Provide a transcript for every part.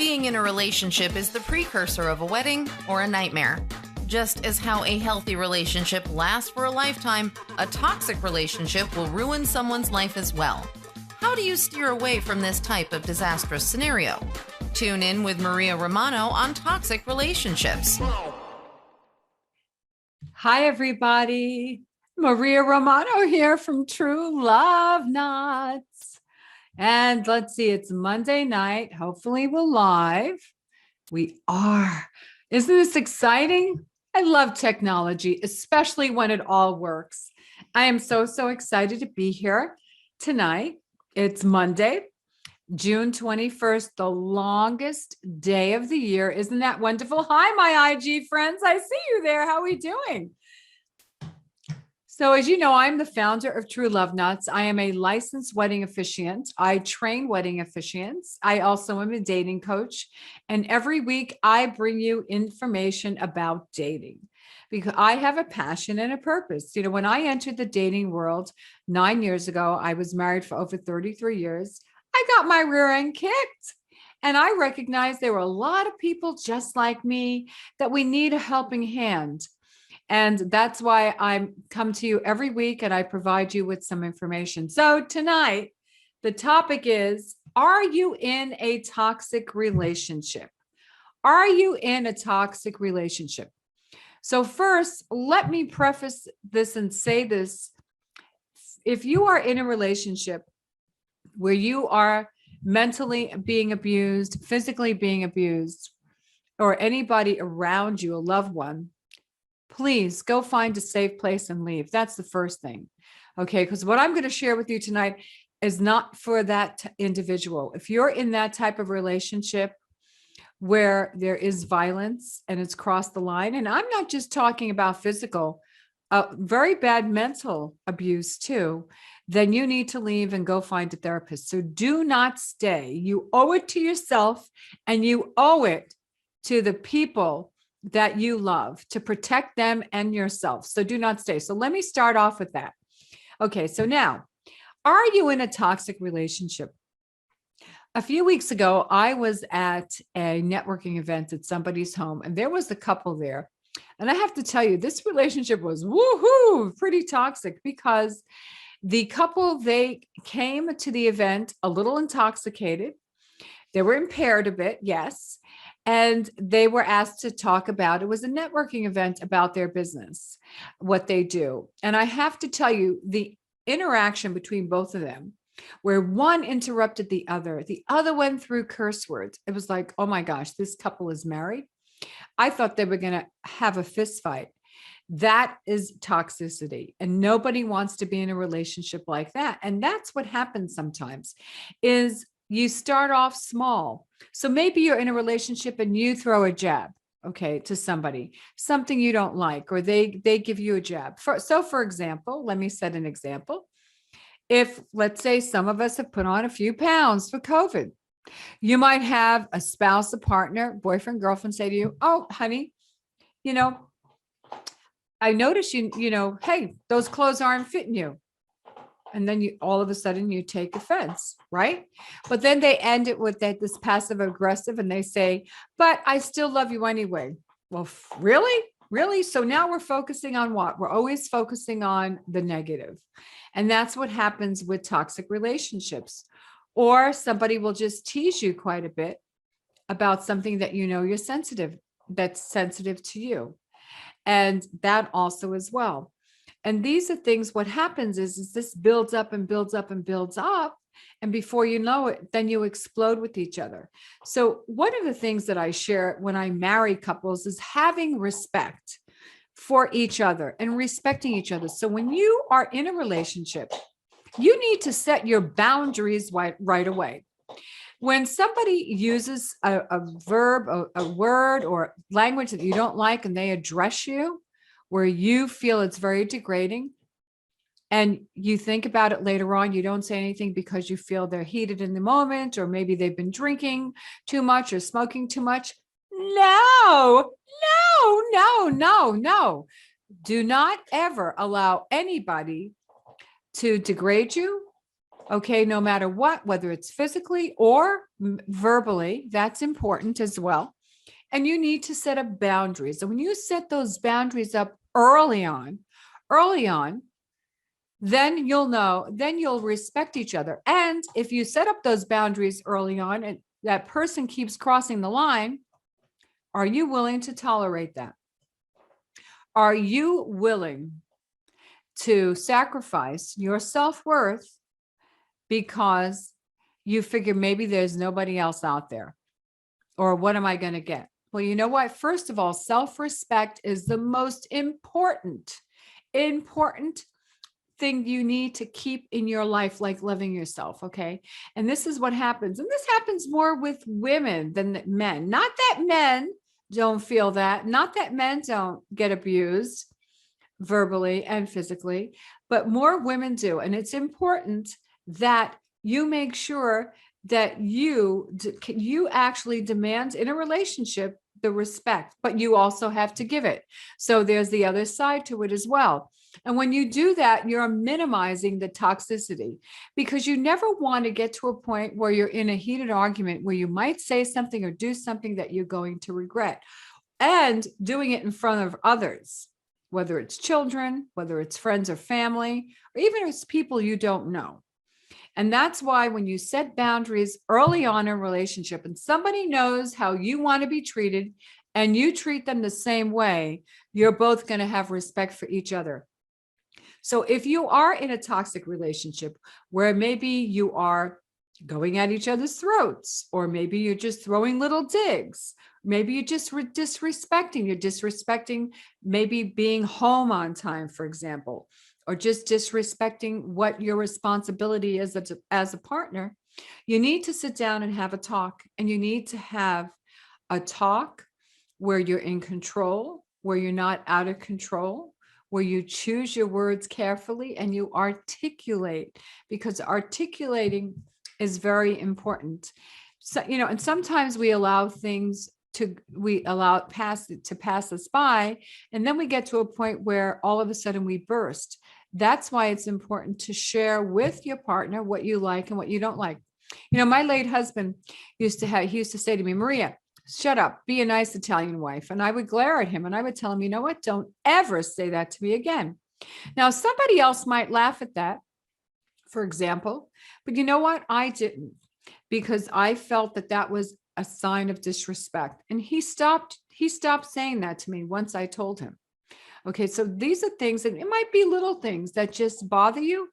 Being in a relationship is the precursor of a wedding or a nightmare. Just as how a healthy relationship lasts for a lifetime, a toxic relationship will ruin someone's life as well. How do you steer away from this type of disastrous scenario? Tune in with Maria Romano on toxic relationships. Hi, everybody. Maria Romano here from True Love Knots. And let's see, it's Monday night. Hopefully we're live. We are. Isn't this exciting? I love technology, especially when it all works. I am so excited to be here tonight. It's Monday, June 21st, the longest day of the year. Isn't that wonderful? Hi, my IG friends. I see you there. How are we doing? So as you know, I'm the founder of True Love Knots. I am a licensed wedding officiant. I train wedding officiants. I also am a dating coach. And every week I bring you information about dating because I have a passion and a purpose. You know, when I entered the dating world 9 years ago, I was married for over 33 years. I got my rear end kicked. And I recognized there were a lot of people just like me that we need a helping hand. And that's why I come to you every week and I provide you with some information. So tonight, the topic is, are you in a toxic relationship? Are you in a toxic relationship? So first, let me preface this and say this. If you are in a relationship where you are mentally being abused, physically being abused, or anybody around you, a loved one, please go find a safe place and leave. That's the first thing. Okay. Because what I'm going to share with you tonight is not for that individual. If you're in that type of relationship where there is violence and it's crossed the line, and I'm not just talking about physical, very bad mental abuse too, then you need to leave and go find a therapist. So do not stay. You owe it to yourself and you owe it to the people that you love to protect them and yourself. So do not stay. So let me start off with that. Okay. So now, are you in a toxic relationship? A few weeks ago, I was at a networking event at somebody's home and there was a couple there. And I have to tell you, this relationship was woohoo, pretty toxic because the couple, they came to the event a little intoxicated. They were impaired a bit. Yes. And they were asked to talk about, it was a networking event about their business, what they do. And I have to tell you, the interaction between both of them, where one interrupted the other one threw curse words. It was like, oh my gosh, this couple is married. I thought they were going to have a fist fight. That is toxicity. And nobody wants to be in a relationship like that. And that's what happens sometimes is you start off small. So maybe you're in a relationship and you throw a jab, okay, to somebody, something you don't like, or they give you a jab. So for example, let me set an example. If, let's say, some of us have put on a few pounds for COVID, you might have a spouse, a partner, boyfriend, girlfriend say to you, oh, honey, you know, I noticed hey, those clothes aren't fitting you. And then you all of a sudden you take offense, right? But then they end it with this passive aggressive and they say, but I still love you anyway. Well, really? Really? So now we're focusing on what? We're always focusing on the negative. And that's what happens with toxic relationships. Or somebody will just tease you quite a bit about something that you know you're sensitive, that's sensitive to you. And that also as well. And these are things, what happens is this builds up and builds up and builds up. And before you know it, then you explode with each other. So one of the things that I share when I marry couples is having respect for each other and respecting each other. So when you are in a relationship, you need to set your boundaries right away. When somebody uses a verb, a word or language that you don't like, and they address you, where you feel it's very degrading and you think about it later on, you don't say anything because you feel they're heated in the moment, or maybe they've been drinking too much or smoking too much. No. Do not ever allow anybody to degrade you Okay, no matter what, whether it's physically or verbally, that's important as well. And you need to set up boundaries. And when you set those boundaries up early on, then you'll know, then you'll respect each other. And if you set up those boundaries early on and that person keeps crossing the line, are you willing to tolerate that? Are you willing to sacrifice your self-worth because you figure maybe there's nobody else out there? Or what am I going to get? Well, you know what? First of all, self-respect is the most important thing you need to keep in your life, like loving yourself. Okay. And this is what happens. And this happens more with women than men. Not that men don't feel that, not that men don't get abused verbally and physically, but more women do. And it's important that you make sure that you actually demand in a relationship the respect, but you also have to give it. So there's the other side to it as well. And when you do that, you're minimizing the toxicity, because you never want to get to a point where you're in a heated argument where you might say something or do something that you're going to regret, and doing it in front of others, whether it's children, whether it's friends or family, or even if it's people you don't know. And that's why when you set boundaries early on in a relationship and somebody knows how you want to be treated and you treat them the same way, you're both going to have respect for each other. So if you are in a toxic relationship where maybe you are going at each other's throats, or maybe you're just throwing little digs, maybe you're just disrespecting maybe being home on time, for example, or just disrespecting what your responsibility is as a partner, you need to sit down and have a talk. And you need to have a talk where you're in control, where you're not out of control, where you choose your words carefully and you articulate, because articulating is very important. So, and sometimes we allow things to pass us by, and then we get to a point where all of a sudden we burst. That's why it's important to share with your partner what you like and what you don't like. My late husband he used to say to me, Maria, shut up, be a nice Italian wife. And I would glare at him and I would tell him, you know what, don't ever say that to me again. Now, somebody else might laugh at that, for example, but you know what? I didn't, because I felt that was a sign of disrespect. And he stopped saying that to me once I told him. Okay, so these are things, and it might be little things that just bother you.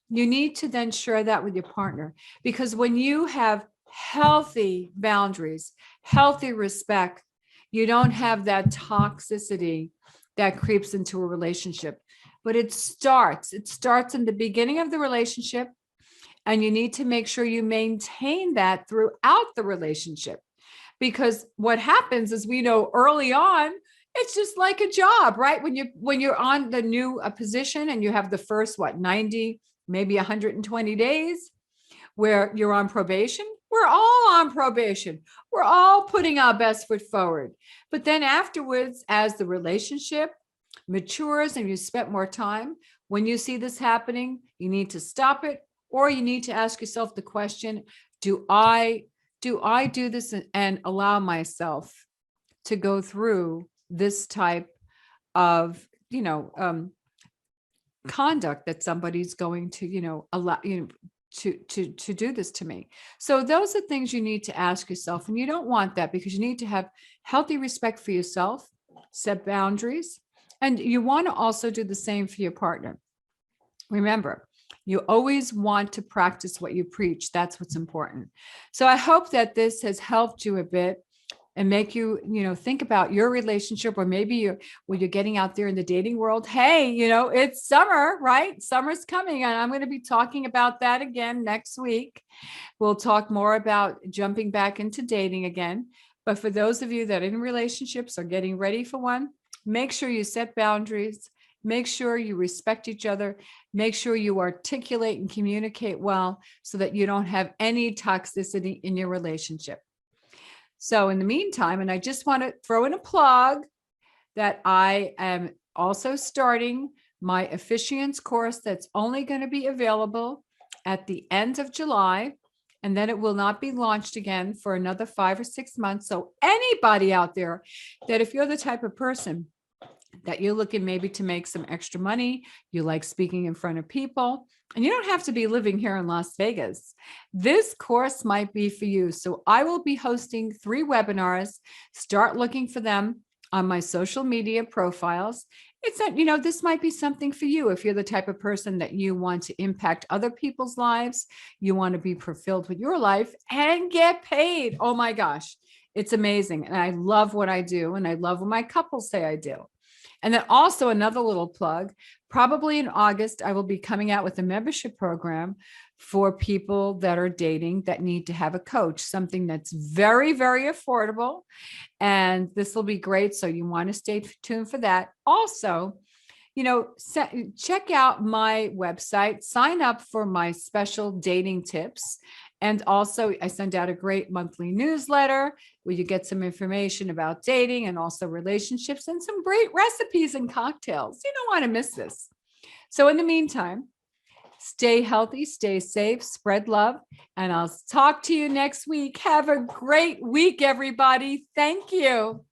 You need to then share that with your partner, because when you have healthy boundaries, healthy respect, you don't have that toxicity that creeps into a relationship. But it starts in the beginning of the relationship, and you need to make sure you maintain that throughout the relationship. Because what happens is, we know early on, it's just like a job, right? When you're on the new position and you have the first 90, maybe 120 days where you're on probation. We're all on probation. We're all putting our best foot forward. But then afterwards, as the relationship matures and you spent more time, when you see this happening, you need to stop it, or you need to ask yourself the question, do I do this and allow myself to go through this type of, conduct that somebody's going to, allow, to do this to me. So those are things you need to ask yourself, and you don't want that, because you need to have healthy respect for yourself, set boundaries, and you want to also do the same for your partner. Remember, you always want to practice what you preach. That's what's important. So I hope that this has helped you a bit and make you, think about your relationship, or maybe when you're getting out there in the dating world. Hey, it's summer, right? Summer's coming, and I'm going to be talking about that again next week. We'll talk more about jumping back into dating again. But for those of you that are in relationships or getting ready for one, make sure you set boundaries. Make sure you respect each other. Make sure you articulate and communicate well, so that you don't have any toxicity in your relationship. So in the meantime, and I just want to throw in a plug that I am also starting my officiants course that's only going to be available at the end of July, and then it will not be launched again for another 5 or 6 months. So anybody out there that if you're the type of person that you're looking maybe to make some extra money, you like speaking in front of people, and you don't have to be living here in Las Vegas, this course might be for you. So I will be hosting 3 webinars. Start looking for them on my social media profiles. It's not, this might be something for you if you're the type of person that you want to impact other people's lives, you want to be fulfilled with your life and get paid. Oh my gosh, it's amazing. And I love what I do. And I love what my couples say I do. And then also another little plug, probably in August, I will be coming out with a membership program for people that are dating that need to have a coach, something that's very, very affordable. And this will be great. So you want to stay tuned for that. Also, check out my website, sign up for my special dating tips. And also I send out a great monthly newsletter where you get some information about dating and also relationships and some great recipes and cocktails. You don't want to miss this. So in the meantime, stay healthy, stay safe, spread love, and I'll talk to you next week. Have a great week, everybody. Thank you.